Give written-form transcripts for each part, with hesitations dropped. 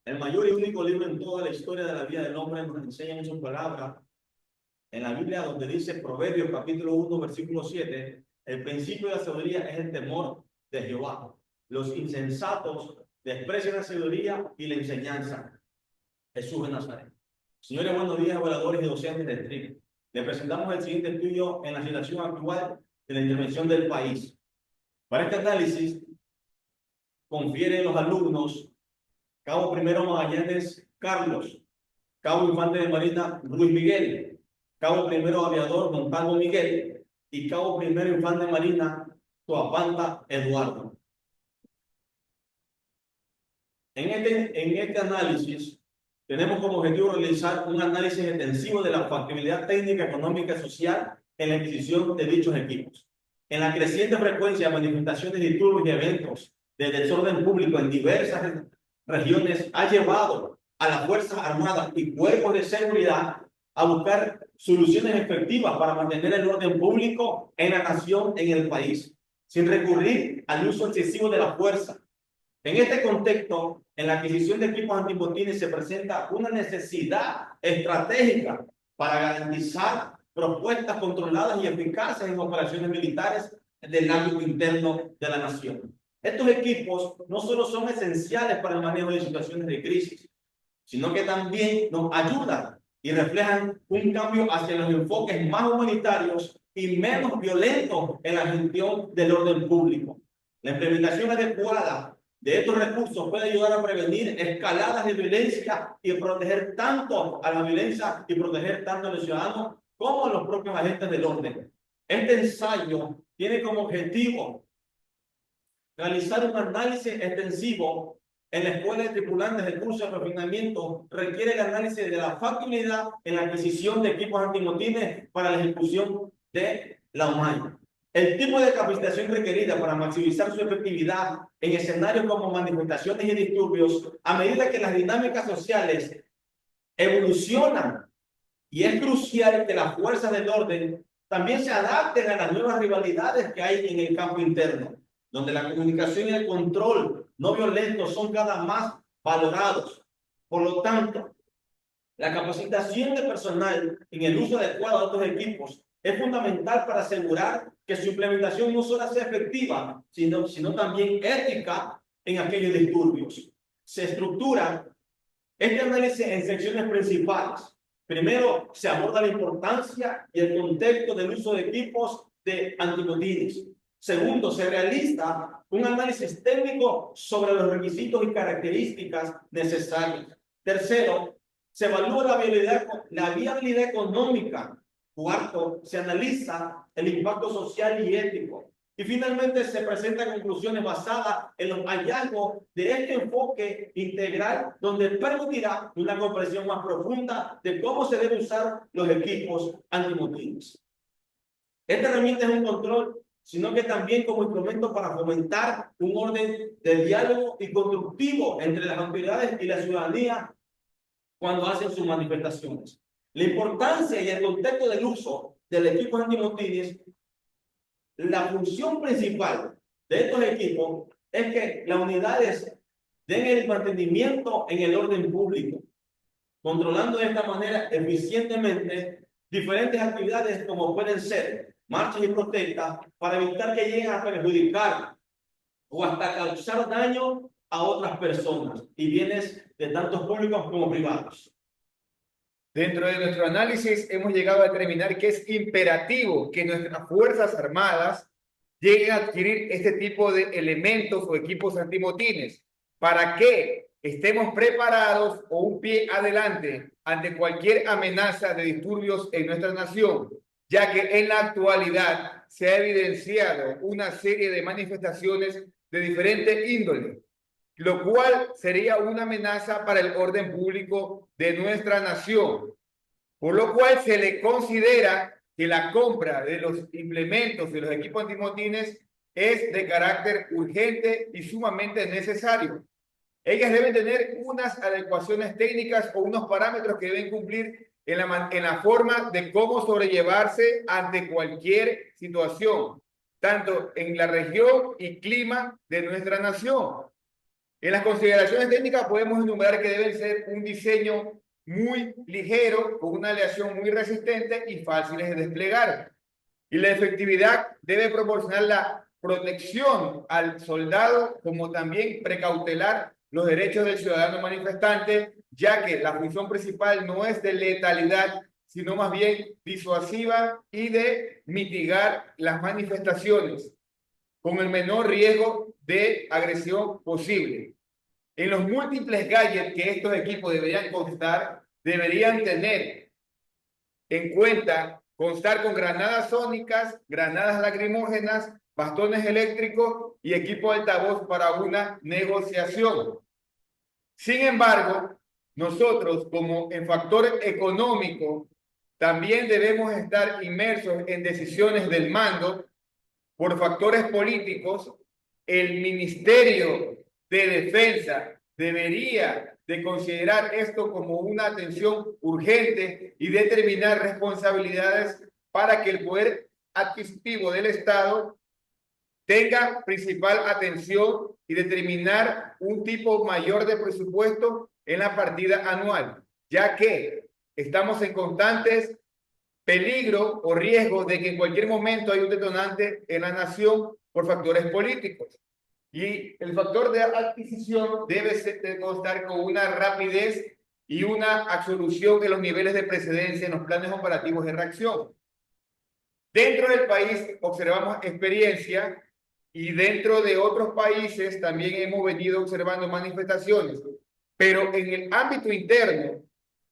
El mayor y único libro en toda la historia de la vida del hombre nos enseña en su palabra, en la Biblia, donde dice Proverbios capítulo 1, versículo 7, el principio de la sabiduría es el temor de Jehová. Los insensatos desprecian la sabiduría y la enseñanza. Jesús de Nazaret. Señores, buenos días, evaluadores y docentes del TRIC. Le presentamos el siguiente estudio en la situación actual de la intervención del país. Para este análisis, confieren los alumnos Cabo Primero Magallanes Carlos, Cabo Infante de Marina Luis Miguel, Cabo Primero Aviador Montalvo Miguel y Cabo Primero Infante de Marina Tuapanta Eduardo. En este análisis tenemos como objetivo realizar un análisis extensivo de la factibilidad técnica, económica y social en la adquisición de dichos equipos. En la creciente frecuencia de manifestaciones, disturbios y eventos de desorden público en diversas regiones ha llevado a las Fuerzas Armadas y cuerpos de seguridad a buscar soluciones efectivas para mantener el orden público en la nación, en el país, sin recurrir al uso excesivo de la fuerza. En este contexto, en la adquisición de equipos antimotines se presenta una necesidad estratégica para garantizar propuestas controladas y eficaces en operaciones militares del ámbito interno de la nación. Estos equipos no solo son esenciales para el manejo de situaciones de crisis, sino que también nos ayudan y reflejan un cambio hacia los enfoques más humanitarios y menos violentos en la gestión del orden público. La implementación adecuada de estos recursos puede ayudar a prevenir escaladas de violencia y proteger tanto a la violencia y proteger tanto a los ciudadanos como a los propios agentes del orden. Este ensayo tiene como objetivo realizar un análisis extensivo en la escuela de tripulantes del curso de refinamiento. Requiere el análisis de la factibilidad en la adquisición de equipos antimotines para la ejecución de la UMAI. El tipo de capacitación requerida para maximizar su efectividad en escenarios como manifestaciones y disturbios, a medida que las dinámicas sociales evolucionan, y es crucial que las fuerzas del orden también se adapten a las nuevas rivalidades que hay en el campo interno, donde la comunicación y el control no violento son cada más valorados. Por lo tanto, la capacitación de personal en el uso adecuado de estos equipos es fundamental para asegurar que su implementación no solo sea efectiva, sino también ética en aquellos disturbios. Se estructura este análisis en secciones principales. Primero, se aborda la importancia y el contexto del uso de equipos de antimotines. Segundo, se realiza un análisis técnico sobre los requisitos y características necesarias. Tercero, se evalúa la viabilidad económica. Cuarto, se analiza el impacto social y ético. Y finalmente se presentan conclusiones basadas en los hallazgos de este enfoque integral, donde permitirá una comprensión más profunda de cómo se deben usar los equipos antimotines. Esta herramienta es un control, sino que también como instrumento para fomentar un orden de diálogo y constructivo entre las autoridades y la ciudadanía cuando hacen sus manifestaciones. La importancia y el contexto del uso del equipo antimotines. La función principal de estos equipos es que las unidades den el mantenimiento en el orden público, controlando de esta manera eficientemente diferentes actividades como pueden ser marchas y protestas para evitar que lleguen a perjudicar o hasta causar daño a otras personas y bienes de tanto públicos como privados. Dentro de nuestro análisis hemos llegado a determinar que es imperativo que nuestras Fuerzas Armadas lleguen a adquirir este tipo de elementos o equipos antimotines para que estemos preparados o un pie adelante ante cualquier amenaza de disturbios en nuestra nación, ya que en la actualidad se ha evidenciado una serie de manifestaciones de diferente índole, lo cual sería una amenaza para el orden público de nuestra nación, por lo cual se le considera que la compra de los implementos de los equipos antimotines es de carácter urgente y sumamente necesario. Ellas deben tener unas adecuaciones técnicas o unos parámetros que deben cumplir en la forma de cómo sobrellevarse ante cualquier situación, tanto en la región y clima de nuestra nación. En las consideraciones técnicas podemos enumerar que deben ser un diseño muy ligero, con una aleación muy resistente y fáciles de desplegar. Y la efectividad debe proporcionar la protección al soldado, como también precautelar los derechos del ciudadano manifestante, ya que la función principal no es de letalidad, sino más bien disuasiva y de mitigar las manifestaciones con el menor riesgo de agresión posible. En los múltiples gadgets que estos equipos deberían constar, deberían tener en cuenta constar con granadas sónicas, granadas lacrimógenas, bastones eléctricos y equipo de altavoz para una negociación. Sin embargo, nosotros como en factor económico también debemos estar inmersos en decisiones del mando por factores políticos. El Ministerio de Defensa debería de considerar esto como una atención urgente y determinar responsabilidades para que el poder adquisitivo del Estado tenga principal atención y determinar un tipo mayor de presupuesto en la partida anual, ya que estamos en constantes peligro o riesgo de que en cualquier momento hay un detonante en la nación por factores políticos. Y el factor de adquisición debe constar con una rapidez y una absolución en los niveles de precedencia en los planes operativos de reacción. Dentro del país observamos experiencia y dentro de otros países también hemos venido observando manifestaciones, pero en el ámbito interno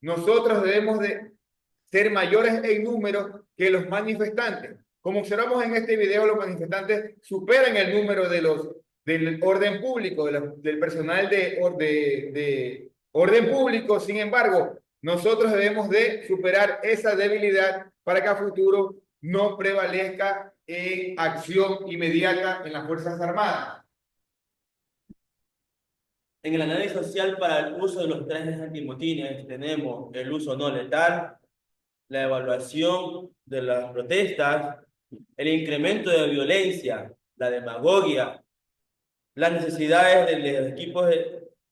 nosotros debemos de ser mayores en número que los manifestantes. Como observamos en este video, los manifestantes superan el número del orden público, del personal de orden público. Sin embargo, nosotros debemos de superar esa debilidad para que a futuro no prevalezca en acción inmediata en las Fuerzas Armadas. En el análisis social para el uso de los trajes antimotines tenemos el uso no letal, la evaluación de las protestas, el incremento de violencia, la demagogia, las necesidades de los equipos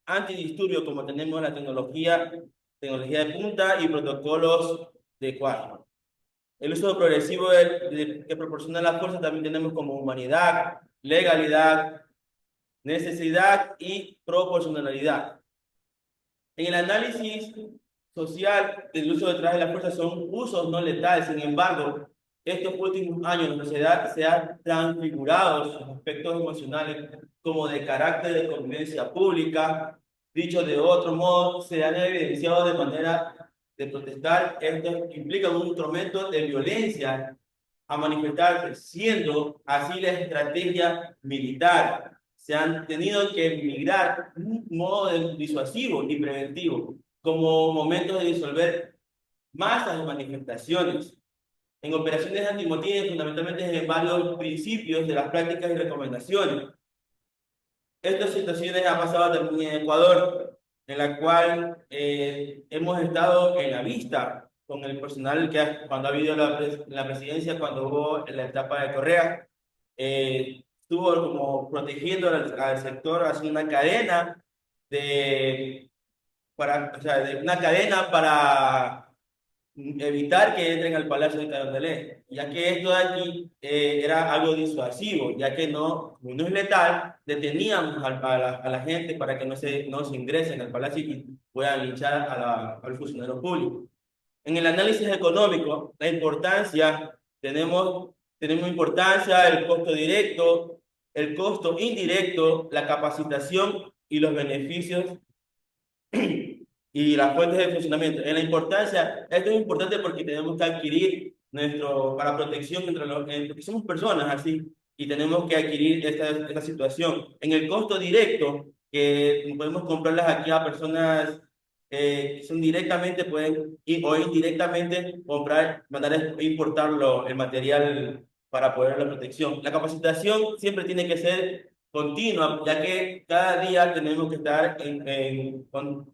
antidisturbios, como tenemos la tecnología de punta y protocolos de cuadro. El uso progresivo que proporciona la fuerza también tenemos como humanidad, legalidad, necesidad y proporcionalidad. En el análisis social del uso de trajes de la fuerza son usos no letales. Sin embargo, estos últimos años la sociedad se ha transfigurado sus aspectos emocionales como de carácter de convivencia pública. Dicho de otro modo, se han evidenciado de manera de protestar. Esto implica un instrumento de violencia a manifestarse, siendo así la estrategia militar. Se han tenido que migrar un modo disuasivo y preventivo como momentos de disolver masas de manifestaciones. En operaciones antimotines, fundamentalmente en varios principios de las prácticas y recomendaciones. Estas situaciones han pasado también en Ecuador, en la cual hemos estado en la vista con el personal que cuando ha habido la presidencia, cuando hubo la etapa de Correa, estuvo como protegiendo al sector, haciendo una cadena de una cadena para evitar que entren al Palacio de Carondelet, ya que esto de aquí era algo disuasivo, ya que como no es letal, deteníamos a la gente para que no se ingresen al Palacio y puedan linchar al funcionario público. En el análisis económico, la importancia, tenemos importancia el costo directo, el costo indirecto, la capacitación y los beneficios y las fuentes de funcionamiento. En la importancia, esto es importante porque tenemos que adquirir para protección porque somos personas así y tenemos que adquirir esta situación. En el costo directo, que podemos comprarlas aquí a personas que son directamente, o indirectamente comprar, mandar a importarlo, el material para poder la protección. La capacitación siempre tiene que ser continua, ya que cada día tenemos que estar en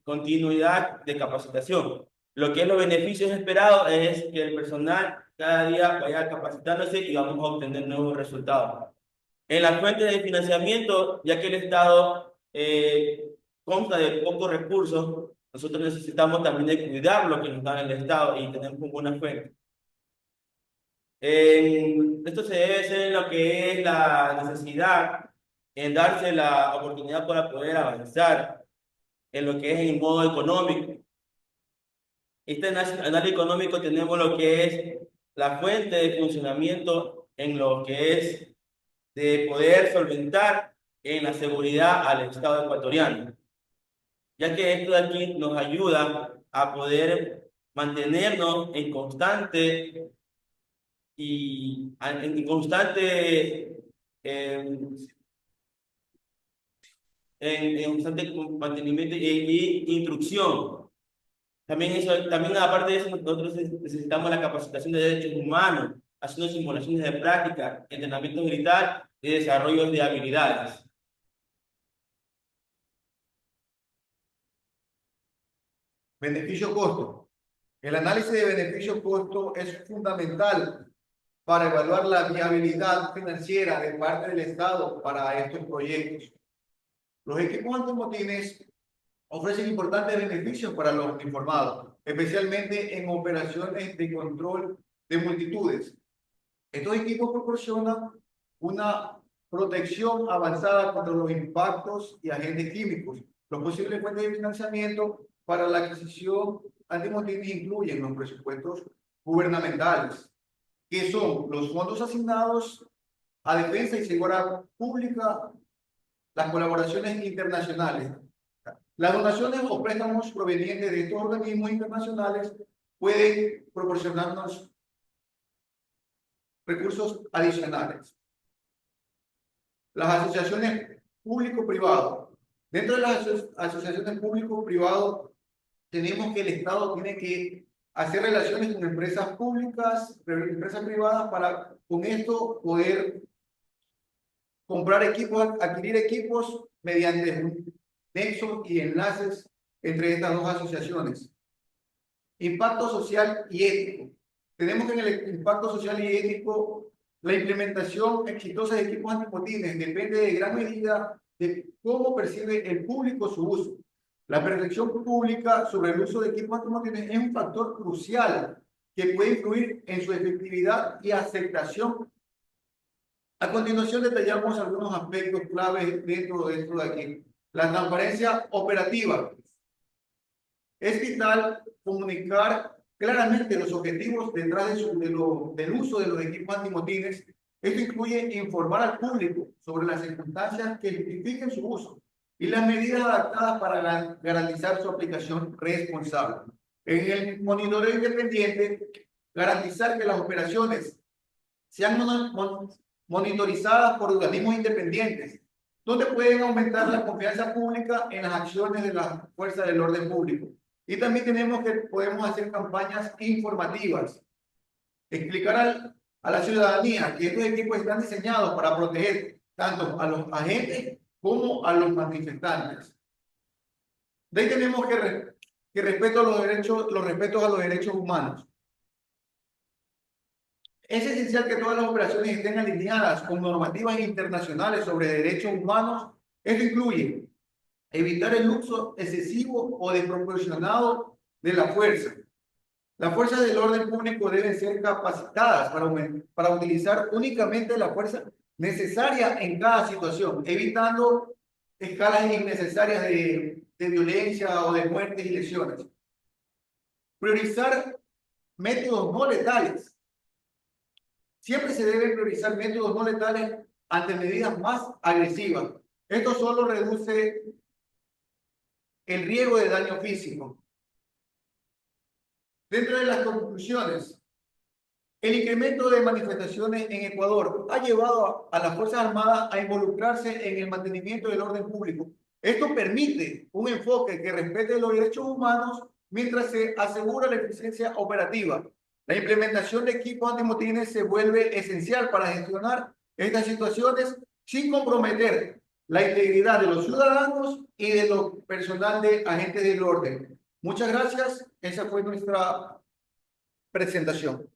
continuidad de capacitación. Lo que es los beneficios esperados es que el personal cada día vaya capacitándose y vamos a obtener nuevos resultados. En las fuentes de financiamiento, ya que el Estado consta de pocos recursos, nosotros necesitamos también de cuidar lo que nos da el Estado y tener como una fuente. Esto se debe hacer en lo que es la necesidad en darse la oportunidad para poder avanzar en lo que es el modo económico. Este análisis económico tenemos lo que es la fuente de funcionamiento en lo que es de poder solventar en la seguridad al Estado ecuatoriano, ya que esto de aquí nos ayuda a poder mantenernos en constante en constante en constante mantenimiento y instrucción. También eso, también aparte de eso, nosotros necesitamos la capacitación de derechos humanos, haciendo simulaciones de práctica, entrenamiento militar y desarrollo de habilidades. Beneficio-costo. El análisis de beneficio-costo es fundamental para evaluar la viabilidad financiera de parte del Estado para estos proyectos. Los equipos antimotines ofrecen importantes beneficios para los uniformados, especialmente en operaciones de control de multitudes. Estos equipos proporcionan una protección avanzada contra los impactos y agentes químicos. Los posibles fuentes de financiamiento para la adquisición antimotines incluyen los presupuestos gubernamentales, que son los fondos asignados a defensa y seguridad pública, las colaboraciones internacionales. Las donaciones o préstamos provenientes de estos organismos internacionales pueden proporcionarnos recursos adicionales. Las asociaciones público-privado. Dentro de las asociaciones público-privado tenemos que el Estado tiene que hacer relaciones con empresas públicas, empresas privadas, para con esto poder comprar equipos, adquirir equipos mediante nexos y enlaces entre estas dos asociaciones. Impacto social y ético. Tenemos que en el impacto social y ético, la implementación exitosa de equipos antimotines depende de gran medida de cómo percibe el público su uso. La percepción pública sobre el uso de equipos antimotines es un factor crucial que puede influir en su efectividad y aceptación. A continuación detallamos algunos aspectos claves dentro de esto de aquí. La transparencia operativa. Es vital comunicar claramente los objetivos detrás del uso de los equipos antimotines. Esto incluye informar al público sobre las circunstancias que justifiquen su uso y las medidas adaptadas para garantizar su aplicación responsable. En el monitoreo independiente, garantizar que las operaciones sean monitorizadas por organismos independientes, donde pueden aumentar la confianza pública en las acciones de las fuerzas del orden público. Y también podemos hacer campañas informativas, explicar a la ciudadanía que estos equipos están diseñados para proteger tanto a los agentes como a los manifestantes. De ahí tenemos que respeto a los respetos a los derechos humanos. Es esencial que todas las operaciones estén alineadas con normativas internacionales sobre derechos humanos. Esto incluye evitar el uso excesivo o desproporcionado de la fuerza. Las fuerzas del orden público deben ser capacitadas para utilizar únicamente la fuerza necesaria en cada situación, evitando escalas innecesarias de violencia o de muertes y lesiones. Priorizar métodos no letales. Siempre se deben priorizar métodos no letales ante medidas más agresivas. Esto solo reduce el riesgo de daño físico. Dentro de las conclusiones, el incremento de manifestaciones en Ecuador ha llevado a las Fuerzas Armadas a involucrarse en el mantenimiento del orden público. Esto permite un enfoque que respete los derechos humanos mientras se asegura la eficiencia operativa. La implementación de equipos antimotines se vuelve esencial para gestionar estas situaciones sin comprometer la integridad de los ciudadanos y de los personal de agentes del orden. Muchas gracias. Esa fue nuestra presentación.